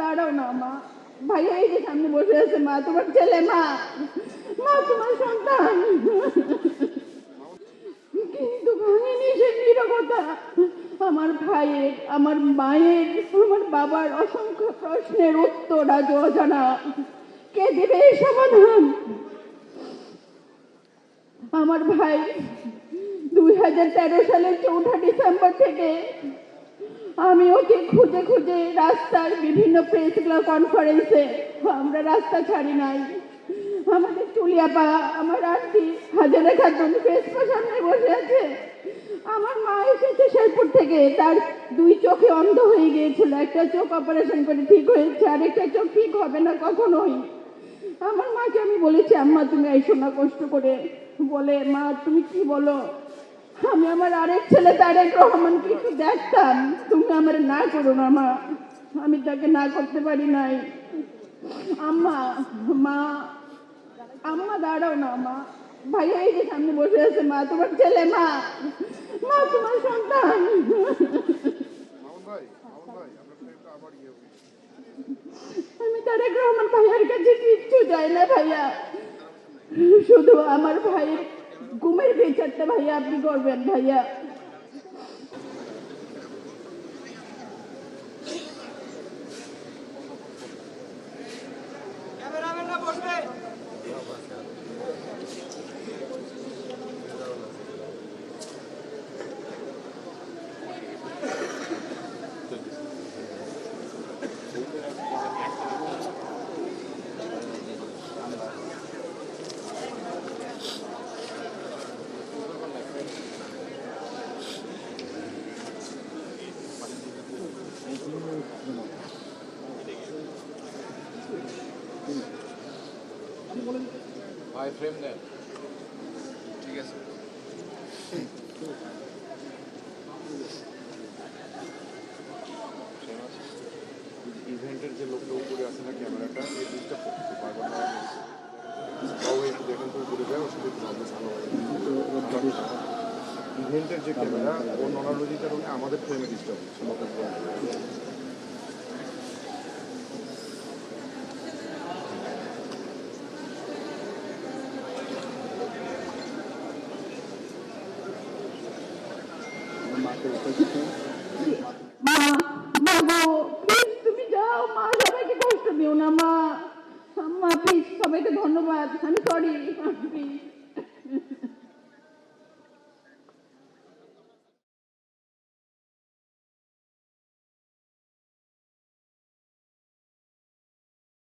দাঁড়াও না মা। ভাইয়া এই যে সামনে বসে আছে, মা তোমার ছেলে, মা মা তোমার সন্তান। কিন্তু ভাঙিনি সে নীরবতা। আমার ভাইয়ের, আমার মায়ের, আমার বাবার অসংখ্য প্রশ্নের উত্তর আজ অজানা। কে দেবে এই সমাধান? আমার ভাই 2013 সালের 4 ডিসেম্বর থেকে আমি ওকে খুঁজে খুঁজে রাস্তার বিভিন্ন প্রেস ক্লাব কনফারেন্সে, আমরা রাস্তা ছাড়ি নাই। আমাদের চুলিয়াপা, আমার আন্টি হাজারা খাতুন ফেসবুক সামনে বসে আছে। আমার মা এসেছে শেরপুর থেকে, তার 2 চোখে অন্ধ হয়ে গিয়েছিল, একটা চোখ অপারেশন করে ঠিক হয়েছে, আরেকটা চোখ ঠিক হবে না কখনোই। আমার মাকে আমি বলেছি, আম্মা তুমি আইসো না কষ্ট করে। বলে, মা তুমি কি বলো, আমি আমার আরেক ছেলে তারেক রহমানকে একটু দেখতাম, তুমি আমার না করো না মা। আমি তাকে না করতে পারি নাই। আম্মা, মা, আম্মা দাঁড়াও না মা। ভাইয়া এই যে সামনে বসে আছে, মা তোমার ছেলে, মা মা তোমার সন্তান। আমি তারেক রহমান ভাইয়ার কাছে কিচ্ছু চাই না ভাইয়া, শুধু আমার ভাইয়ের ঘুমের বিচারটা ভাইয়া আপনি করবেন ভাইয়া। ভাই ফ্রেম দেন, ঠিক আছে। ইভেন্টের যে লোকটা উপরে আছে না, ক্যামেরাটা এই ডিস্টার্ব করতেছে বারবার। বাবু একটু দেখেন তো উপরে যায়, ওর সাথে ভালো। ইভেন্টের যে ক্যামেরা ও ননারোজির কারণে আমাদের ফ্রেমে ডিস্টার্ব হচ্ছে। মা, মা গো, প্লিজ তুমি যাও মা, সবাইকে কষ্ট দিও না মা। আম্মা প্লিজ, সবাইকে ধন্যবাদ, আমি সরি প্লিজ।